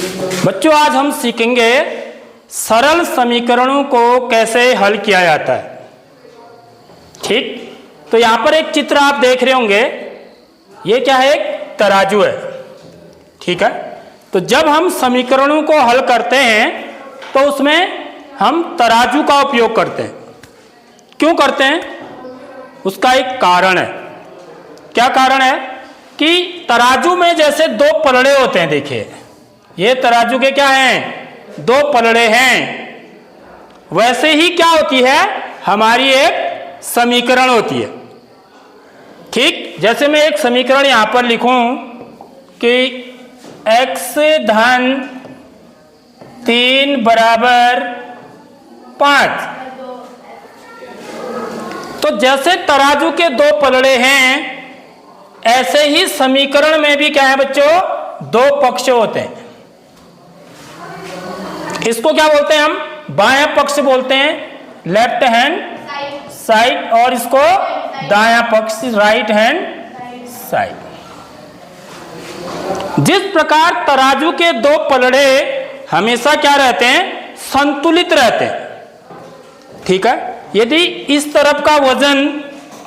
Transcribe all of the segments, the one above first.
बच्चों आज हम सीखेंगे सरल समीकरणों को कैसे हल किया जाता है। ठीक, तो यहां पर एक चित्र आप देख रहे होंगे, ये क्या है, एक तराजू है। ठीक है, तो जब हम समीकरणों को हल करते हैं तो उसमें हम तराजू का उपयोग करते हैं। क्यों करते हैं, उसका एक कारण है। क्या कारण है कि तराजू में जैसे दो पलड़े होते हैं, देखिए ये तराजू के क्या हैं, दो पलड़े हैं। वैसे ही क्या होती है, हमारी एक समीकरण होती है। ठीक, जैसे मैं एक समीकरण यहां पर लिखूं कि x धन 3 बराबर 5, तो जैसे तराजू के दो पलड़े हैं ऐसे ही समीकरण में भी क्या है बच्चों, दो पक्ष होते हैं। इसको क्या बोलते हैं हम, बायां पक्ष बोलते हैं, लेफ्ट हैंड साइड, और इसको दायां पक्ष, राइट हैंड साइड। जिस प्रकार तराजू के दो पलड़े हमेशा क्या रहते हैं, संतुलित रहते हैं। ठीक है, यदि इस तरफ का वजन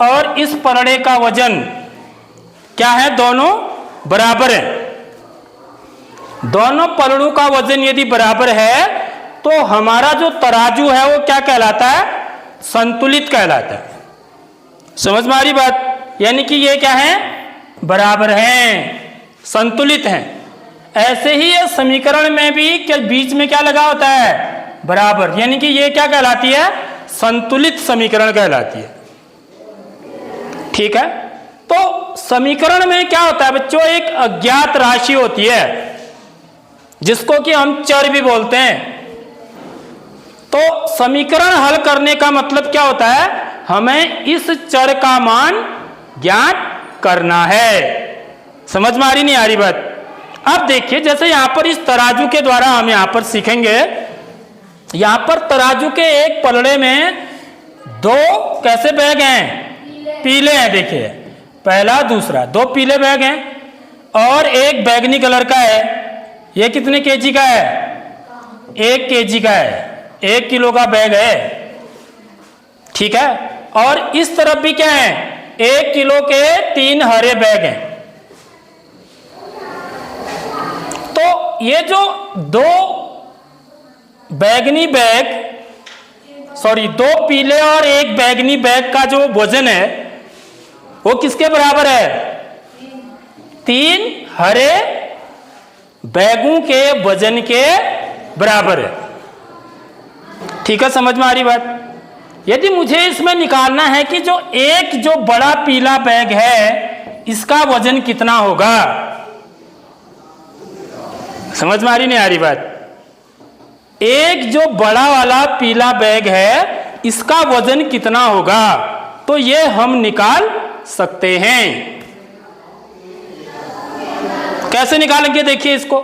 और इस पलड़े का वजन क्या है, दोनों बराबर है, दोनों पलड़ों का वजन यदि बराबर है तो हमारा जो तराजू है वो क्या कहलाता है, संतुलित कहलाता है। समझ में आ रही बात, यानी कि ये क्या है, बराबर हैं, संतुलित हैं। ऐसे ही ये समीकरण में भी क्या बीच में क्या लगा होता है, बराबर, यानी कि ये क्या कहलाती है, संतुलित समीकरण कहलाती है। ठीक है, तो समीकरण में क्या होता है बच्चों, एक अज्ञात राशि होती है जिसको कि हम चर भी बोलते हैं। तो समीकरण हल करने का मतलब क्या होता है, हमें इस चर का मान ज्ञात करना है। समझ में आ रही नहीं आ रही बात। अब देखिए जैसे यहां पर इस तराजू के द्वारा हम यहां पर सीखेंगे, यहां पर तराजू के एक पलड़े में दो कैसे बैग हैं, पीले हैं। देखिए पहला दूसरा, दो पीले बैग हैं और एक बैगनी कलर का है। ये कितने केजी का है, 1 केजी का है, 1 किलो का बैग है। ठीक है, और इस तरफ भी क्या है, 1 किलो के 3 हरे बैग हैं। तो ये जो दो बैगनी बैग, सॉरी दो पीले और एक बैगनी बैग का जो वजन है वो किसके बराबर है, 3 हरे बैगों के वजन के बराबर है। ठीक है, समझ में आ रही बात। यदि मुझे इसमें निकालना है कि जो बड़ा पीला बैग है इसका वजन कितना होगा, समझ में आ रही नहीं आ रही बात। एक जो बड़ा वाला पीला बैग है इसका वजन कितना होगा, तो ये हम निकाल सकते हैं। कैसे निकालेंगे, देखिए इसको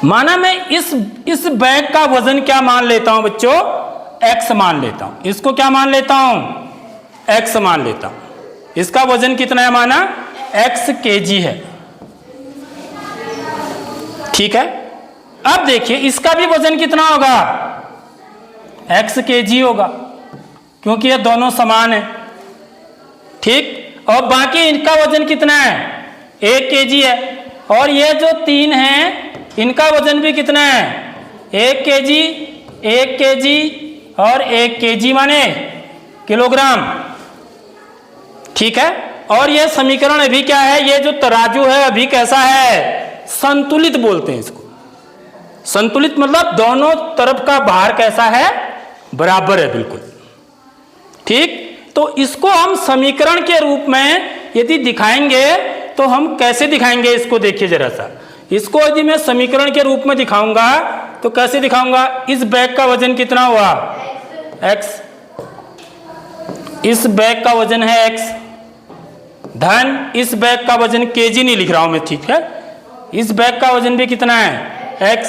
माना मैं इस बैग का वजन क्या मान लेता हूं बच्चों, x मान लेता हूं। इसको क्या मान लेता हूं, x मान लेता हूं। इसका वजन कितना है, माना x केजी है। ठीक है, अब देखिए इसका भी वजन कितना होगा, x केजी होगा, क्योंकि ये दोनों समान है। ठीक, और बाकी इनका वजन कितना है, 1 केजी है। और ये जो 3 हैं इनका वजन भी कितना है, 1 केजी, 1 केजी और 1 केजी माने किलोग्राम। ठीक है, और ये समीकरण अभी क्या है, ये जो तराजू है अभी कैसा है, संतुलित बोलते हैं इसको। संतुलित मतलब दोनों तरफ का भार कैसा है, बराबर है, बिल्कुल। ठीक, तो इसको हम समीकरण के रूप में यदि दिखाएंगे तो हम कैसे दिखाएंगे इसको, देखिए जरा सा। इसको यदि मैं समीकरण के रूप में दिखाऊंगा तो कैसे दिखाऊंगा, इस बैग का वजन कितना हुआ, x, इस बैग का वजन है x, धन इस बैग का वजन केजी नहीं लिख रहा हूं मैं। ठीक है, इस बैग का वजन भी कितना है, x,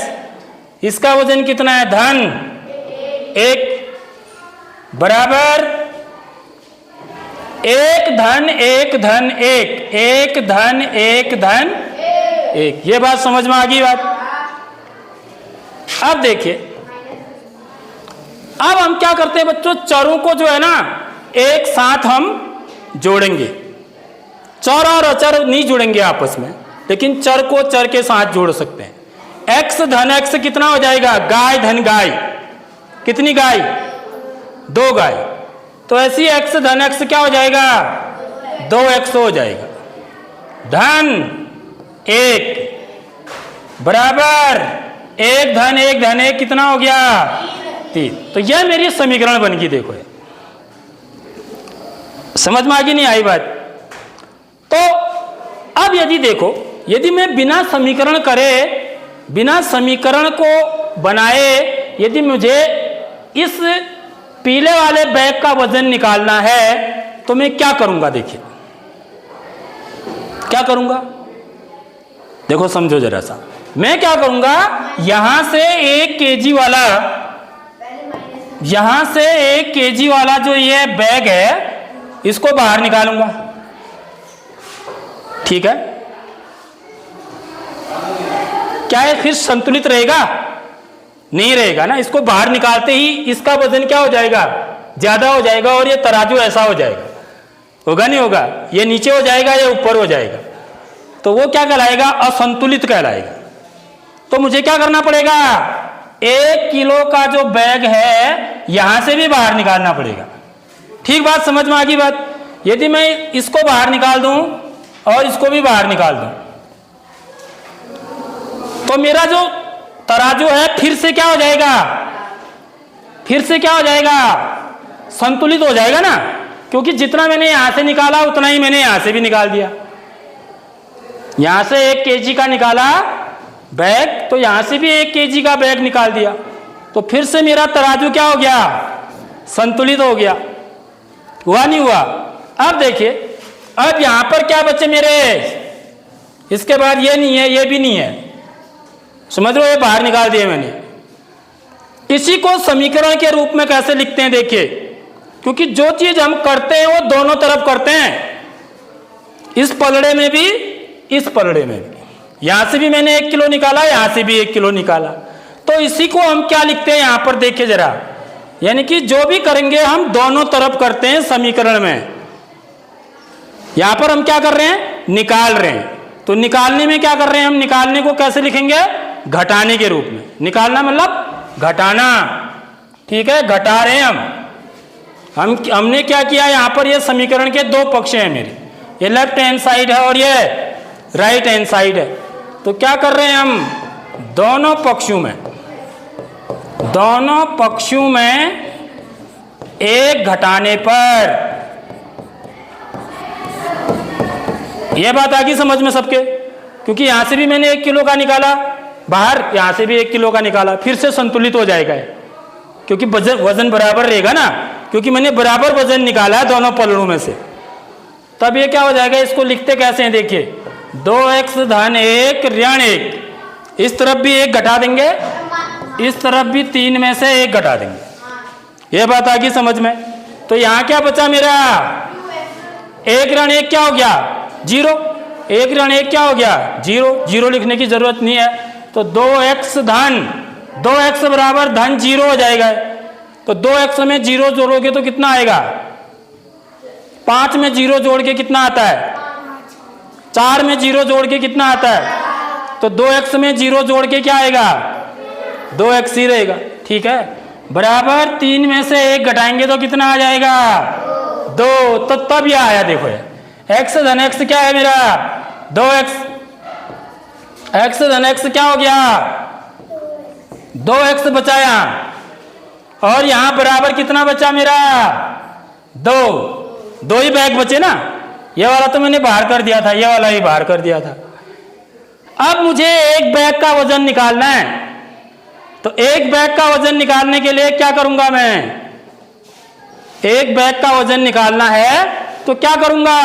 इसका वजन कितना है, धन 1 बराबर 1 धन 1 धन 1, 1 धन 1 धन 1। ये बात समझ में आ गई बात। अब देखिए, अब हम क्या करते हैं बच्चों, चरों को जो है ना एक साथ हम जोड़ेंगे। चर और अचर नहीं जुड़ेंगे आपस में, लेकिन चर को चर के साथ जोड़ सकते हैं। x धन x कितना हो जाएगा, गाय धन गाय, कितनी गाय, 2 गाय। तो ऐसी x धन x क्या हो जाएगा, 2x हो जाएगा। धन 1 बराबर 1 धन 1 कितना हो गया, 3। तो यह मेरी समीकरण बन गई। देखो समझ में आगे नहीं आई बात। तो अब यदि देखो, यदि मैं बिना समीकरण करे, बिना समीकरण को बनाए, यदि मुझे इस पीले वाले बैग का वजन निकालना है तो मैं क्या करूंगा। देखिए क्या करूंगा, देखो समझो जरा सा। मैं क्या करूंगा, यहां से 1 केजी वाला, यहां से 1 केजी वाला जो ये बैग है इसको बाहर निकालूंगा। ठीक है, क्या है फिर संतुलित रहेगा, नहीं रहेगा ना। इसको बाहर निकालते ही इसका वजन क्या हो जाएगा, ज्यादा हो जाएगा, और ये तराजू ऐसा हो जाएगा, होगा नहीं होगा, ये नीचे हो जाएगा या ऊपर हो जाएगा। तो वो क्या कहलाएगा, असंतुलित कहलाएगा। तो मुझे क्या करना पड़ेगा, 1 किलो का जो बैग है यहां से भी बाहर निकालना पड़ेगा। ठीक बात समझ में आ गई बात। यदि मैं इसको बाहर निकाल दूं और इसको भी बाहर निकाल दूं तो मेरा जो तराजू है फिर से क्या हो जाएगा, फिर से क्या हो जाएगा, संतुलित हो जाएगा ना। क्योंकि जितना मैंने यहां से निकाला उतना ही मैंने यहां से भी निकाल दिया। यहां से 1 केजी का निकाला बैग, तो यहां से भी 1 केजी का बैग निकाल दिया। तो फिर से मेरा तराजू क्या हो गया, संतुलित हो गया। हुआ नहीं हुआ। अब देखिए, अब यहां पर क्या बचे मेरे, इसके बाद ये नहीं है, ये भी नहीं है, समझ लो, ये बाहर निकाल दिए मैंने। इसी को समीकरण के रूप में कैसे लिखते हैं देखिए, क्योंकि जो चीज हम करते हैं वो दोनों तरफ करते हैं, इस पलड़े में भी इस पलड़े में भी। यहां से भी मैंने 1 किलो निकाला, यहां से भी 1 किलो निकाला। तो इसी को हम क्या लिखते हैं यहां पर देखिए जरा, यानी कि जो भी करेंगे हम दोनों तरफ करते हैं समीकरण में। यहां पर हम क्या कर रहे हैं, निकाल रहे हैं। तो निकालने में क्या कर रहे हैं हम, निकालने को कैसे लिखेंगे, घटाने के रूप में। निकालना मतलब घटाना, ठीक है, घटा रहे हैं हमने क्या किया, यहां पर ये समीकरण के 2 पक्ष हैं मेरे, ये लेफ्ट हैंड साइड है और ये राइट हैंड साइड है। तो क्या कर रहे हैं हम, दोनों पक्षों में 1 घटाने पर, यह बात आ गई समझ में सबके। क्योंकि यहां से भी मैंने 1 किलो का निकाला बाहर, यहां से भी 1 किलो का निकाला, फिर से संतुलित हो जाएगा, क्योंकि वजन बराबर रहेगा ना, क्योंकि मैंने बराबर वजन निकाला है दोनों पलड़ों में से। तब ये क्या हो जाएगा, इसको लिखते कैसे हैं देखिए, 2x धन 1 ऋण 1, इस तरफ भी 1 घटा देंगे, इस तरफ भी 3 में से 1 घटा देंगे। ये बात आ गई समझ में। तो यहां क्या बचा मेरा, 1 ऋण 1 क्या हो गया, 0। 1 ऋण 1 क्या हो गया, 0। 0 लिखने की जरूरत नहीं है। तो 2x धन 2x बराबर धन 0 हो जाएगा। तो 2x में 0 जोड़ोगे तो कितना आएगा, 5 में 0 जोड़ के कितना आता है, 4 में 0 जोड़ के कितना आता है, तो 2x में 0 जोड़ के क्या आएगा, 2x ही रहेगा। ठीक है, बराबर 3 में से 1 घटाएंगे तो कितना आ जाएगा, 2। तो तब यह आया, देखो x धन x क्या है मेरा, 2x। x धन x क्या हो गया, 2x बचाया, और यहां बराबर कितना बचा मेरा, 2 ही बैग बचे ना। ये वाला तो मैंने बाहर कर दिया था, ये वाला ही बाहर कर दिया था। अब मुझे 1 बैग का वजन निकालना है। तो 1 बैग का वजन निकालने के लिए क्या करूंगा मैं, 1 बैग का वजन निकालना है तो क्या करूंगा,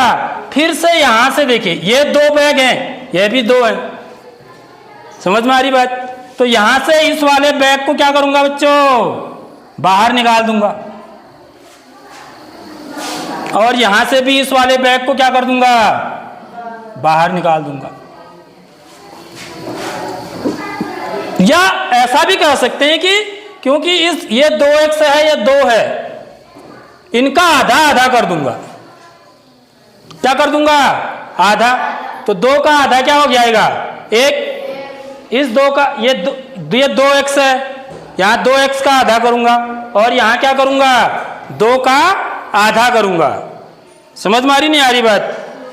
फिर से यहां से देखिए, ये 2 बैग हैं, ये भी 2 है, समझ में आ रही बात। तो यहां से इस वाले बैग को क्या करूंगा बच्चों, बाहर निकाल दूंगा, और यहां से भी इस वाले बैग को क्या कर दूंगा, बाहर निकाल दूंगा। या ऐसा भी कह सकते हैं कि क्योंकि ये 2x है, ये 2 है, इनका आधा आधा कर दूंगा। क्या कर दूंगा? आधा। तो 2 का आधा क्या हो जाएगा? 1। इस 2 का ये 2x है, यहाँ 2x का आधा करूंगा और यहाँ क्या करूंगा? 2 का आधा करूंगा। समझ में आ रही नहीं आ रही बात?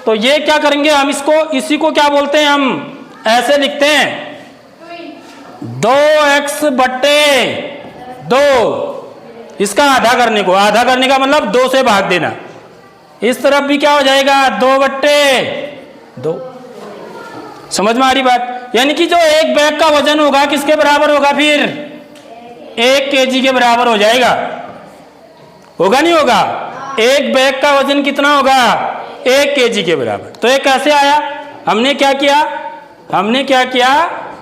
तो ये क्या करेंगे हम, इसी को क्या बोलते हैं? हम ऐसे लिखते हैं 2x बट्टे 2। इसका आधा करने को, आधा करने का मतलब 2 से भाग देना। इस तरफ भी क्या हो जाएगा? 2 बट्टे 2। समझ में आ रही बात? यानी कि जो एक बैग का वजन होगा किसके बराबर होगा? फिर 1 kg के बराबर हो जाएगा। होगा नहीं होगा? एक बैग का वजन कितना होगा? 1 kg के बराबर। तो ये कैसे आया? हमने क्या किया?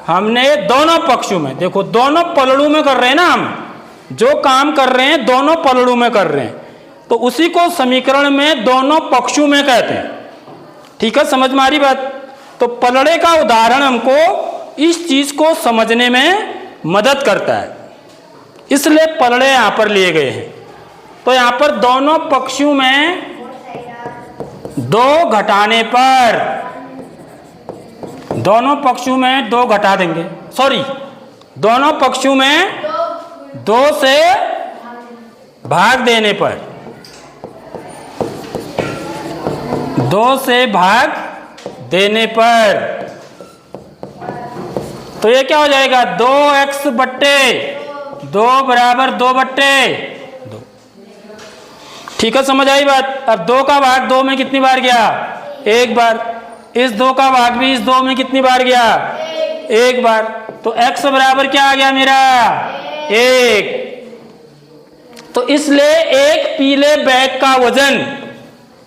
हमने दोनों पक्षों में, देखो दोनों पलड़ों में कर रहे हैं ना, हम जो काम कर रहे हैं दोनों पलड़ों में कर रहे हैं, तो उसी को समीकरण में दोनों पक्षों में कहते हैं। ठीक है, समझ में आ रही बात? तो पलड़े का उदाहरण हमको इस चीज को समझने में मदद करता है, इसलिए पलड़े यहां पर लिए गए हैं। तो यहां पर दोनों पक्षों में 2 घटाने पर, दोनों पक्षों में 2 घटा देंगे, सॉरी दोनों पक्षों में 2 से भाग देने पर, 2 से भाग देने पर, तो ये क्या हो जाएगा? 2x बट्टे 2 बराबर 2 बट्टे 2। ठीक है, समझ आई बात? अब 2 का भाग 2 में कितनी बार गया? 1 बार। इस 2 का भाग भी इस 2 में कितनी बार गया? 1 बार। तो x बराबर क्या आ गया मेरा? 1। तो इसलिए एक पीले बैग का वजन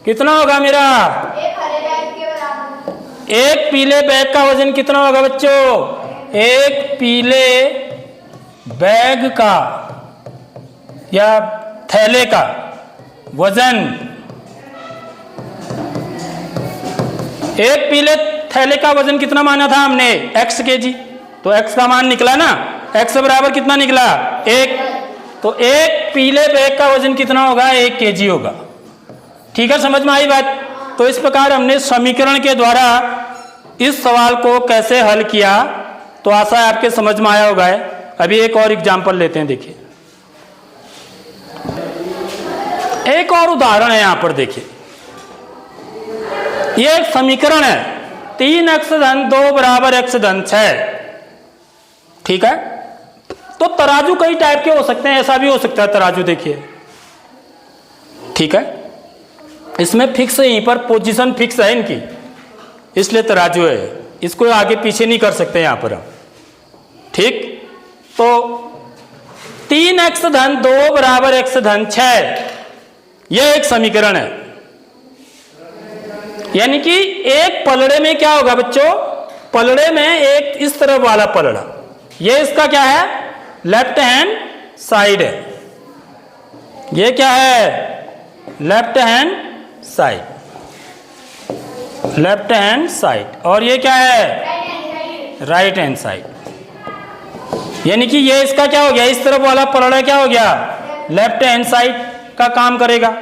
कितना होगा मेरा? एक पीले बैग का वजन कितना होगा बच्चों? एक पीले बैग का या थैले का वजन, एक पीले थैले का वजन कितना माना था हमने? x kg। तो x का मान निकला ना, x बराबर कितना निकला? 1। तो एक पीले बैग का वजन कितना होगा? 1 kg होगा। ठीक है, समझ में आई बात? तो इस प्रकार हमने समीकरण के द्वारा इस सवाल को कैसे हल किया, तो आशा है आपके समझ में आया होगा। अभी एक और एग्जाम्पल लेते हैं, देखिए एक और उदाहरण है यहां पर। देखिए ये एक समीकरण है, 3x धन 2 बराबर x धन 6। ठीक है, तो तराजू कई टाइप के हो सकते हैं, ऐसा भी हो सकता है तराजू। देखिए ठीक है, इसमें फिक्स है, यहीं पर पोजीशन फिक्स है इनकी, इसलिए तराजू है, इसको आगे पीछे नहीं कर सकते यहां पर हम। ठीक, तो 3x धन 2 बराबर x धन 6, यह एक समीकरण है। यानी कि एक पलड़े में क्या होगा बच्चों? पलड़े में एक इस तरफ वाला पलड़ा, ये इसका क्या है? लेफ्ट हैंड साइड है। ये क्या है? Left hand side, left hand side. और ये क्या है? Right hand side. यानी कि ये इसका क्या हो गया? इस तरफ वाला पलड़ा क्या हो गया? लेफ्ट हैंड साइड का काम करेगा।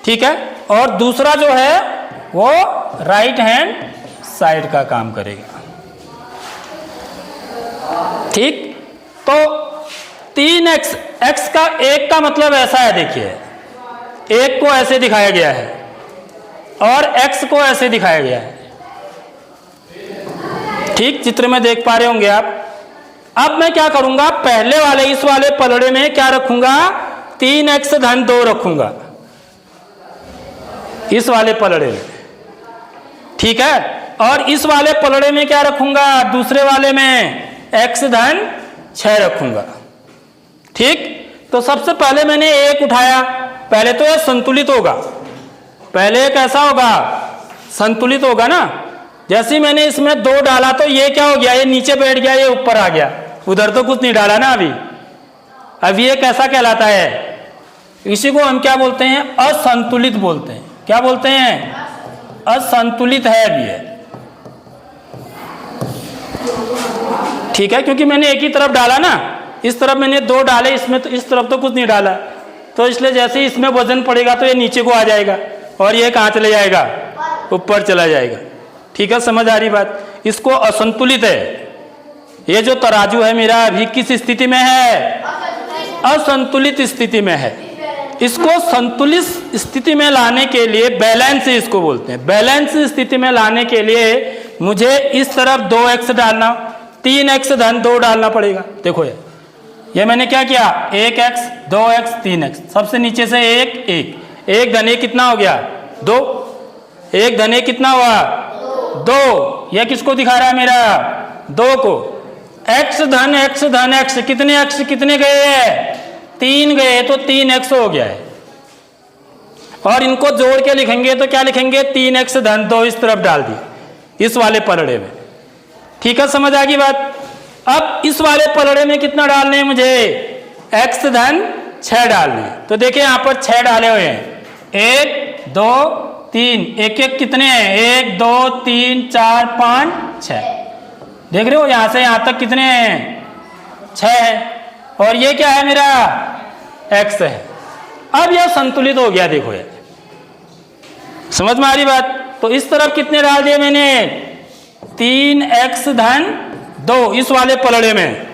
ठीक है, और दूसरा जो है वो राइट हैंड साइड का काम करेगा। ठीक, तो 3x, x का 1 का मतलब ऐसा है, देखिए 1 को ऐसे दिखाया गया है और x को ऐसे दिखाया गया है। ठीक, चित्र में देख पा रहे होंगे आप। अब मैं क्या करूंगा? पहले वाले इस वाले पलड़े में क्या रखूंगा? 3x धन 2 रखूंगा इस वाले पलड़े में। ठीक है, और इस वाले पलड़े में क्या रखूंगा? दूसरे वाले में x धन 6 रखूंगा। ठीक, तो सबसे पहले मैंने 1 उठाया, पहले तो यह संतुलित होगा, पहले कैसा होगा? संतुलित होगा ना। जैसे ही मैंने इसमें 2 डाला तो ये क्या हो गया? ये नीचे बैठ गया, ये ऊपर आ गया, उधर तो कुछ नहीं डाला ना अभी। अब ये कैसा कहलाता है? इसी को हम क्या बोलते हैं? असंतुलित बोलते हैं। क्या बोलते हैं? असंतुलित है अभी है। ठीक है, क्योंकि मैंने एक ही तरफ डाला ना, इस तरफ मैंने 2 डाले, इसमें तो इस तरफ तो कुछ नहीं डाला, तो इसलिए जैसे ही इसमें वजन पड़ेगा तो ये नीचे को आ जाएगा और ये कहाँ चले जाएगा, ऊपर चला जाएगा। ठीक है, समझ आ रही बात। इसको असंतुलित है। ये जो तराजू है मेरा अभी किस स्थिति में है, असंतुलित स्थिति में है। इसको संतुलित स्थिति में लाने के लिए, बैलेंस इसको बोलते हैं, बैलेंस स्थिति में लाने के लिए मुझे इस तरफ 2x डालना, 3x धन 2 डालना पड़ेगा। देखो ये मैंने क्या किया, 1x 2x 3x, सबसे नीचे से 1 धन 1 कितना हो गया, 2, 1 धन 1 कितना हुआ, 2। यह किसको दिखा रहा है मेरा, 2 को। x धन x कितने x कितने गए हैं, 3 गए, तो 3x हो गया है। और इनको जोड़ के लिखेंगे तो क्या लिखेंगे, 3x धन 2 इस तरफ डाल दिए इस वाले पलड़े में। ठीक है, समझ आ गई बात। अब इस वाले पलड़े में कितना डालने हैं मुझे, x धन 6 डालने हैं। तो देखिए यहाँ पर 6 डाले हुए हैं, 1 2 3, एक कितने हैं, 1 2 3 4 5 6, देख रहे हो यहाँ से यहाँ तक कितने हैं, 6 है। और ये क्या है मेरा, x है। अब यह संतुलित हो गया, देखो ये समझ में आ रही बात। तो इस तरफ कितने डाल दिए मैंने, 3x धन 2 इस वाले पलड़े में,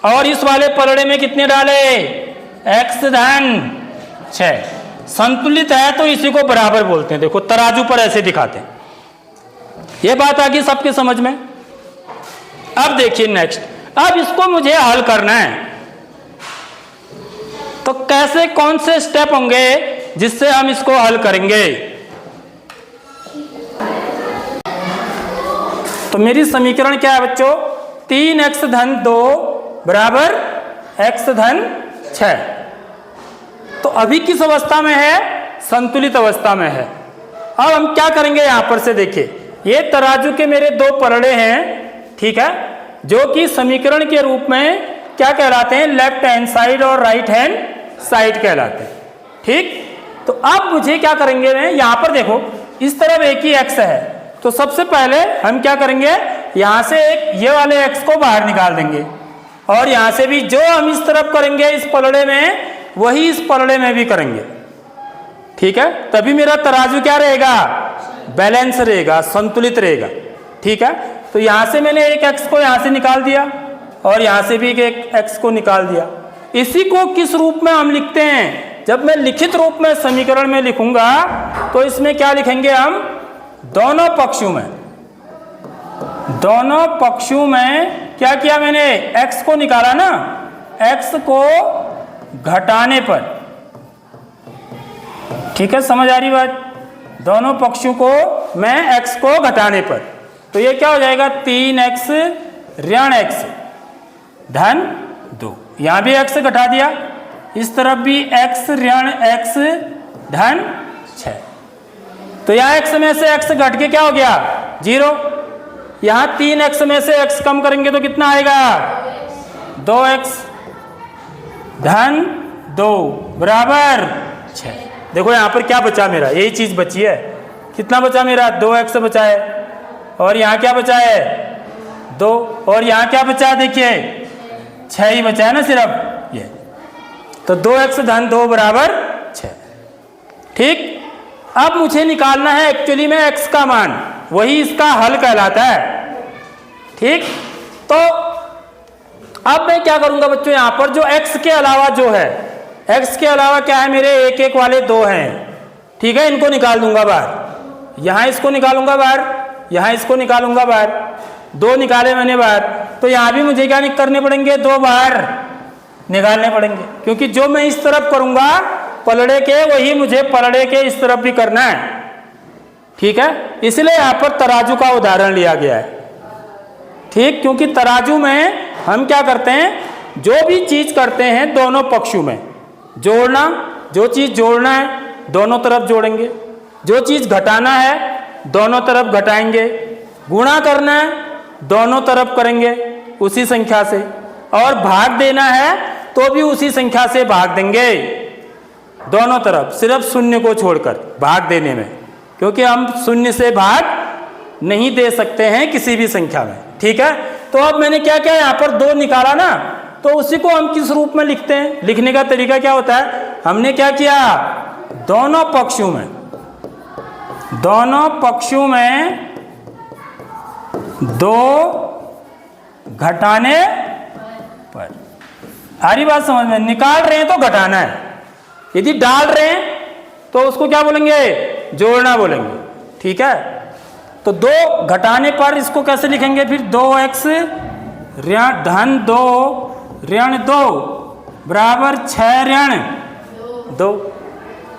और इस वाले पलड़े में कितने डाले, x धन 6। संतुलित है तो इसी को बराबर बोलते हैं। देखो तराजू पर ऐसे दिखाते हैं। ये बात आ गई सबके समझ में। अब देखिए नेक्स्ट, अब इसको मुझे हल करना है, तो कैसे, कौन से स्टेप होंगे जिससे हम इसको हल करेंगे। तो मेरी समीकरण क्या है बच्चों, 3x धन 2 बराबर x धन 6। तो अभी किस अवस्था में है, संतुलित अवस्था में है। अब हम क्या करेंगे, यहां पर से देखिए, ये तराजू के मेरे 2 पलड़े हैं, ठीक है, जो कि समीकरण के रूप में क्या कहलाते हैं, लेफ्ट हैंड साइड और राइट हैंड साइड कहलाते हैं। ठीक, तो अब मुझे क्या करेंगे, मैं यहां पर देखो इस तरफ एक ही x है, तो सबसे पहले हम क्या करेंगे, यहां से एक ये वाले x को बाहर निकाल देंगे, और यहां से भी जो हम इस तरफ करेंगे इस पलड़े में, वही इस पलड़े में भी करेंगे। ठीक है, तभी मेरा तराजू क्या रहेगा, बैलेंस रहेगा, संतुलित रहेगा। ठीक है, तो यहां से मैंने एक x को यहां से निकाल दिया, और यहां से भी एक x को निकाल दिया। इसी को किस रूप में हम लिखते हैं, जब मैं लिखित रूप में समीकरण में लिखूंगा तो इसमें क्या लिखेंगे हम, दोनों पक्षों में क्या किया मैंने, x को निकाला ना, x को घटाने पर। ठीक है, समझ आ रही बात। दोनों पक्षों को मैं x को घटाने पर, तो ये क्या हो जाएगा, 3x ऋण x धन 2। यहां भी x घटा दिया, इस तरफ भी x ऋण x धन 6। तो यहाँ x में से x घट के क्या हो गया, 0। यहाँ 3x में से x कम करेंगे तो कितना आएगा, 2x धन 2 बराबर 6। देखो यहाँ पर क्या बचा मेरा, यही चीज बची है। कितना बचा मेरा, 2x बचा है, और यहाँ क्या बचा है, 2, और यहाँ क्या बचा है, देखिए 6 ही बचा है ना सिर्फ ये। तो 2x धन 2 बराबर 6। ठीक, अब मुझे निकालना है एक्चुअली में x का मान, वही इसका हल कहलाता है। ठीक, तो अब मैं क्या करूंगा बच्चों, यहां पर जो x के अलावा जो है, x के अलावा क्या है मेरे, 1 वाले 2 हैं। ठीक है, इनको निकाल दूंगा बाहर, यहां इसको निकालूंगा बाहर, यहां इसको निकालूंगा बाहर, 2 निकाले मैंने बाहर। तो यहां भी मुझे क्या करने पड़ेंगे, 2 बाहर निकालने पड़ेंगे, क्योंकि जो मैं इस तरफ करूंगा पलड़े के, वही मुझे पलड़े के इस तरफ भी करना है। ठीक है, इसलिए यहां पर तराजू का उदाहरण लिया गया है। ठीक, क्योंकि तराजू में हम क्या करते हैं, जो भी चीज करते हैं दोनों पक्षों में जोड़ना, जो चीज जोड़ना है दोनों तरफ जोड़ेंगे, जो चीज घटाना है दोनों तरफ घटाएंगे, गुणा करना है दोनों तरफ करेंगे उसी संख्या से, और भाग देना है तो भी उसी संख्या से भाग देंगे दोनों तरफ, सिर्फ शून्य को छोड़कर भाग देने में, क्योंकि हम शून्य से भाग नहीं दे सकते हैं किसी भी संख्या में। ठीक है, तो अब मैंने क्या किया, यहाँ पर 2 निकाला ना, तो उसी को हम किस रूप में लिखते हैं? लिखने का तरीका क्या होता है? हमने क्या किया, दोनों पक्षों में 2 घटाने पर। आ रही बात समझ में? निकाल रहे हैं तो घटाना है, यदि डाल रहे हैं तो उसको क्या बोलेंगे, जोड़ना बोलेंगे। ठीक है, तो 2 घटाने पर इसको कैसे लिखेंगे फिर? 2x धन 2 ऋण 2 बराबर 6 ऋण 2।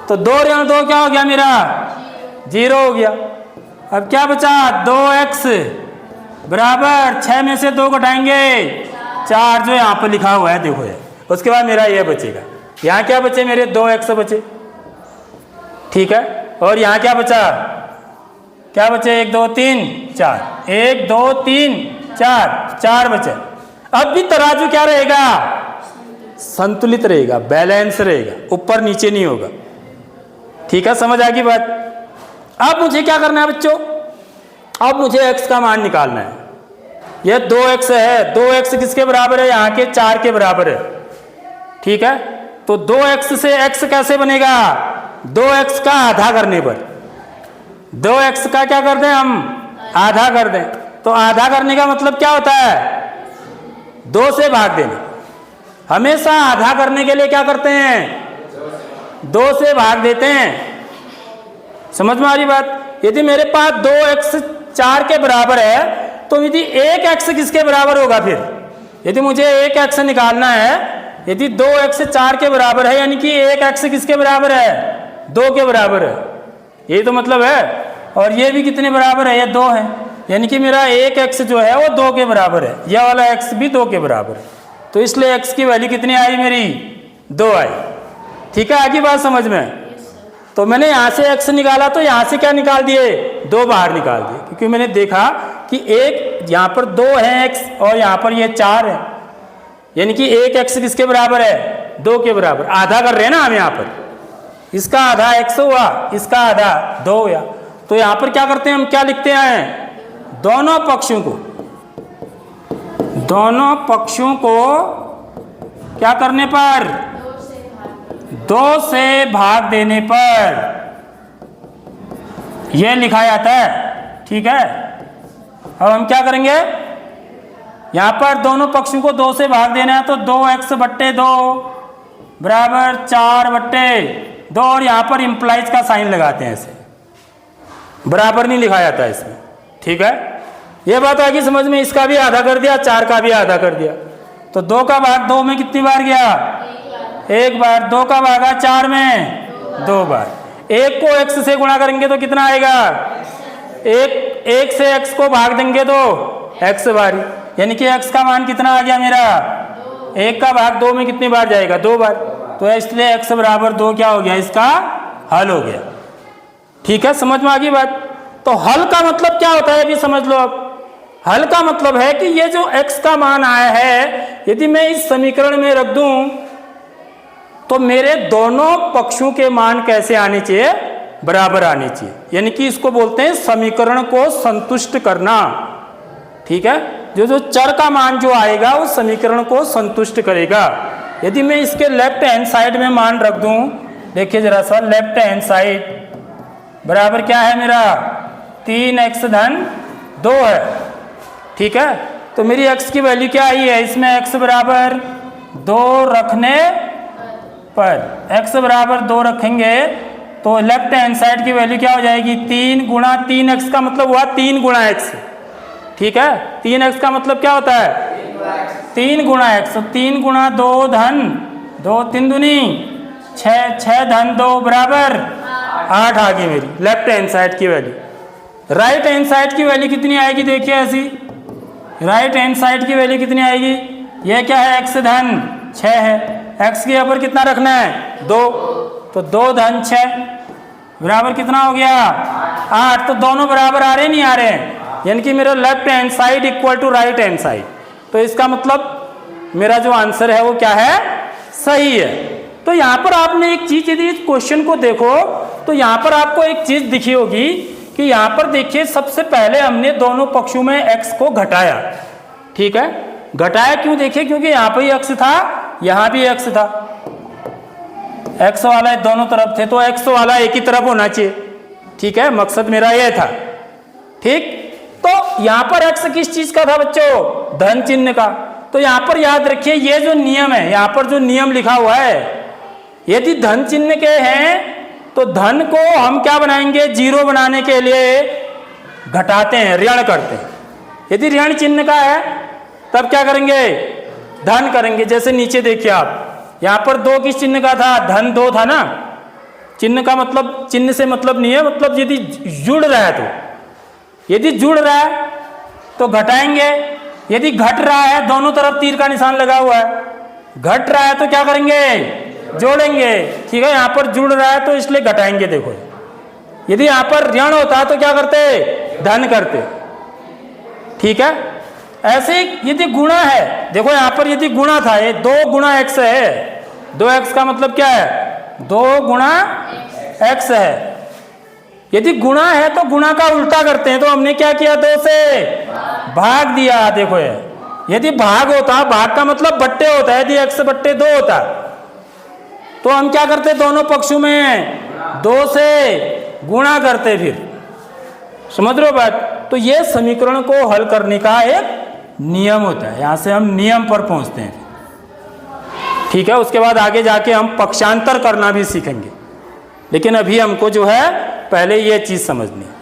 तो 2 ऋण 2 क्या हो गया मेरा? 0 हो गया। अब क्या बचा? 2x बराबर 6 में से 2 घटाएंगे 4, जो यहाँ पर लिखा हुआ है देखो ये। उसके बाद मेरा ये बचेगा, यहाँ क्या बचे मेरे? 2x बचे। ठीक है, और यहाँ क्या बचा? क्या बचे? 1 2 3 4, 1 2 3 4 बचे। अब भी तराजू क्या रहेगा? संतुलित रहेगा, बैलेंस रहेगा, ऊपर नीचे नहीं होगा। ठीक है, समझ आ गई बात? अब मुझे क्या करना है बच्चों? अब मुझे x का मान निकालना है। यह 2x है, 2x किसके बराबर है? यहाँ के 4 के बराबर है। ठीक है, तो 2x से x कैसे बनेगा? 2x का आधा करने पर, 2x का क्या कर दें हम? आधा कर दें। तो आधा करने का मतलब क्या होता है? 2 से भाग देना। हमेशा आधा करने के लिए क्या करते हैं? 2 से भाग देते हैं। समझ में आ रही बात? यदि मेरे पास 2x 4 के बराबर है, तो यदि 1x किसके बराबर होगा फिर? यदि मुझे 1x निकालना है, यदि 2x 4 के बराबर है, यानी कि 1x किसके बराबर है? 2 के बराबर है। यही तो मतलब है। और ये भी कितने बराबर है? ये 2 है, यानी कि मेरा 1x जो है वो 2 के बराबर है, यह वाला x भी 2 के बराबर है। तो इसलिए x की वैल्यू कितनी आई मेरी? 2 आई। ठीक है, आगे बात समझ में? तो मैंने यहाँ से x निकाला, तो यहाँ से क्या निकाल दिए? 2 बाहर निकाल दिए, क्योंकि मैंने देखा कि एक यहाँ पर 2 है x और यहाँ पर ये 4 है, यानी कि 1x किसके बराबर है? 2 के बराबर। आधा कर रहे हैं ना हम यहाँ पर, इसका आधा x हुआ, इसका आधा 2 हुआ। तो यहाँ पर क्या करते हैं हम? क्या लिखते हैं? दोनों पक्षों को क्या करने पर? 2 से भाग देने पर यह लिखा जाता है। ठीक है, अब हम क्या करेंगे? यहाँ पर दोनों पक्षों को 2 से भाग देना है, तो 2x बट्टे 2 बराबर 4 बट्टे 2, और यहाँ पर इंप्लाइज का साइन लगाते हैं, ऐसे बराबर नहीं लिखा जाता है इसमें। ठीक है, ये बात आ गई समझ में? इसका भी आधा कर दिया, 4 का भी आधा कर दिया। तो 2 का भाग 2 में कितनी बार गया? 1 बार। 2 का भागा 4 में 2 बार। 1 को x से गुणा करेंगे तो कितना आएगा? 1 से x को भाग देंगे तो x बारी, यानी कि x का मान कितना आ गया मेरा? 1 का भाग 2 में कितनी बार जाएगा? 2 बार। तो इसलिए x बराबर 2 क्या हो गया? इसका हल हो गया। ठीक है, समझ में आ गई बात? तो हल का मतलब क्या होता है अभी समझ लो। अब हल का मतलब है कि ये जो x का मान आया है, यदि मैं इस समीकरण में रख दूं, तो मेरे दोनों पक्षों के मान कैसे आने चाहिए? बराबर आने चाहिए, यानी कि इसको बोलते हैं समीकरण को संतुष्ट करना। ठीक है, जो चर का मान जो आएगा वो समीकरण को संतुष्ट करेगा। यदि मैं इसके लेफ्ट हैंड साइड में मान रख दूं, देखिए जरा सा, लेफ्ट हैंड साइड बराबर क्या है मेरा? 3x धन 2 है। ठीक है, तो मेरी x की वैल्यू क्या आई है? इसमें x बराबर 2 रखने पर, x बराबर 2 रखेंगे तो लेफ्ट हैंड साइड की वैल्यू क्या हो जाएगी? 3 गुणा 3x का मतलब हुआ 3 गुणा x। ठीक है, 3x का मतलब क्या होता है? 3 गुणा x। 3 गुणा 2 धन 2, 3 दूनी 6, 6 धन 2 बराबर 8 आ गई मेरी लेफ्ट हैंड साइड की वैल्यू। राइट हैंड साइड की वैल्यू कितनी आएगी? देखिए ऐसी, राइट हैंड साइड की वैल्यू कितनी आएगी? यह क्या है? x धन 6 है, x के ऊपर कितना रखना है? 2, तो 2 धन 6 बराबर कितना हो गया? 8। तो दोनों बराबर आ रहे नहीं आ रहे हैं, यानी कि मेरा left hand side equal to right hand side. तो इसका मतलब मेरा जो आंसर है वो क्या है? सही है। तो यहाँ पर आपने एक चीज, यदि इस क्वेश्चन को देखो तो यहाँ पर आपको एक चीज दिखी होगी कि यहाँ पर देखिए सबसे पहले हमने दोनों पक्षों में x को घटाया। ठीक है, घटाया क्यों? देखिए क्योंकि यहाँ पे एक्स था, यहाँ भी एक्स था, एक्स वाला दोनों तरफ थे, तो एक्स वाला एक ही तरफ होना चाहिए। ठीक है, मकसद मेरा ये था। ठीक, तो यहाँ पर एक्स किस चीज का था बच्चों? धन चिन्ह का। तो यहाँ पर याद रखिए ये जो नियम है, यहाँ पर जो नियम लिखा हुआ है, यदि धन चिन्ह के हैं तो धन को हम क्या बनाएंगे? जीरो बनाने के लिए घटाते हैं, ऋण करते हैं। यदि ऋण चिन्ह का है तब क्या करेंगे? धन करेंगे। जैसे नीचे देखिए आप, यहाँ पर 2 किस चिन्ह का था? धन 2 था ना। चिन्ह का मतलब, चिन्ह से मतलब नहीं है, मतलब यदि जुड़ रहा है तो, यदि जुड़ रहा है तो घटाएंगे, यदि घट रहा है, दोनों तरफ तीर का निशान लगा हुआ है, घट रहा है तो क्या करेंगे? जोड़ेंगे। ठीक है, यहाँ पर जुड़ रहा है तो इसलिए घटाएंगे। देखो, यदि यहाँ पर ऋण होता तो क्या करते? धन करते। ठीक है, ऐसे यदि गुणा है, देखो यहाँ पर यदि गुणा था, ये 2 गुणा एक्स है, 2x का मतलब क्या है? 2 गुणा x है। यदि गुणा है तो गुणा का उल्टा करते हैं, तो हमने क्या किया? 2 से भाग दिया। देखो ये, यदि भाग होता, भाग का मतलब बट्टे होता है, यदि x बट्टे 2 होता तो हम क्या करते? दोनों पक्षों में 2 से गुणा करते। फिर समझ रहे हो बात? तो ये समीकरण को हल करने का एक नियम होता है। यहां से हम नियम पर पहुंचते हैं। ठीक है, उसके बाद आगे जाके हम पक्षांतर करना भी सीखेंगे, लेकिन अभी हमको जो है पहले ये चीज समझनी है।